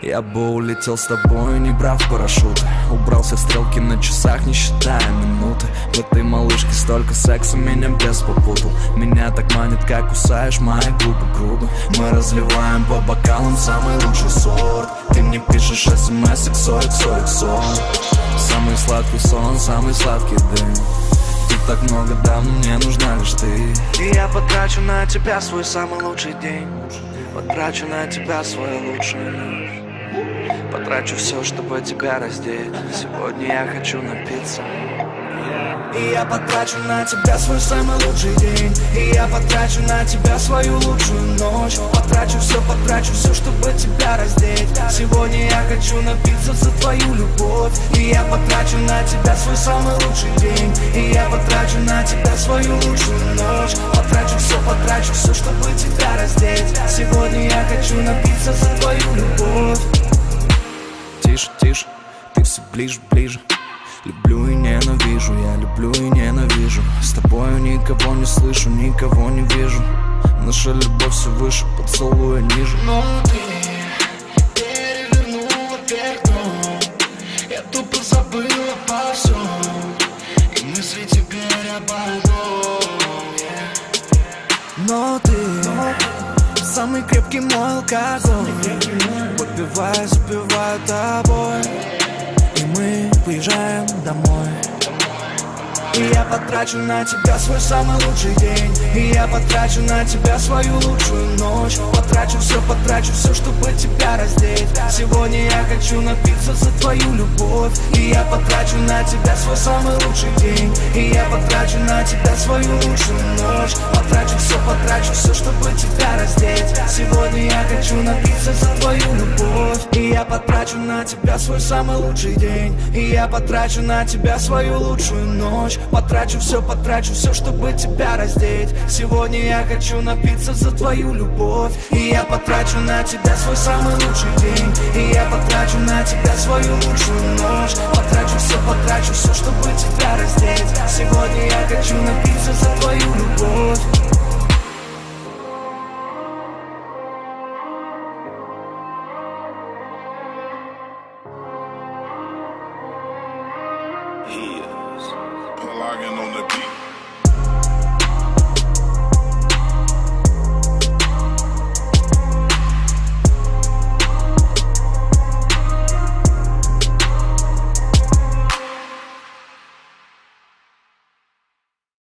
Я бы улетел с тобой, не брав парашют. Убрался стрелки на часах, не считая минуты. В этой малышке столько секса, меня бес попутал. Меня так манит, как кусаешь мои губы грубо. Мы разливаем по бокалам самый лучший сорт. Ты мне пишешь смс XOXO. Самый сладкий сон, самый сладкий дым. Тут так много, да, но мне нужна лишь ты. И я потрачу на тебя свой самый лучший день. Потрачу на тебя свою лучшую ночь. Потрачу все, чтобы тебя раздеть. Сегодня я хочу напиться. И я потрачу на тебя свой самый лучший день. И я потрачу на тебя свою лучшую ночь. Потрачу все, чтобы тебя раздеть. Сегодня я хочу напиться за твою любовь. И я потрачу на тебя свой самый лучший день. И я потрачу на тебя свою лучшую ночь. Потрачу все, чтобы тебя раздеть. Сегодня я хочу напиться за твою любовь. Тише, тише, ты все ближе, ближе. Люблю и ненавижу, я люблю и ненавижу. С тобою никого не слышу, никого не вижу. Наша любовь все выше, поцелуя ниже. Но ты перевернула вверх дном. Я тупо забыла обо всем. И мысли теперь обо одном. Но ты самый крепкий мой алкоголь. Выпиваю, запиваю тобой. И мы уезжаем домой. И я потрачу на тебя свой самый лучший день. И я потрачу на тебя свою лучшую ночь. Потрачу все, чтобы тебя раздеть. Сегодня я хочу напиться за твою любовь. И я потрачу на тебя свой самый лучший день. И я потрачу на тебя свою лучшую ночь. Потрачу все, чтобы тебя раздеть. Сегодня я хочу напиться за твою любовь. И я потрачу на тебя свой самый лучший день. И я потрачу на тебя свою лучшую ночь. Потрачу все, чтобы тебя раздеть. Сегодня я хочу напиться за твою любовь. И я потрачу на тебя свой самый лучший день. И я потрачу на тебя свою лучшую ночь. Потрачу все, чтобы тебя раздеть. Сегодня я хочу напиться за твою любовь. Logging on the beat.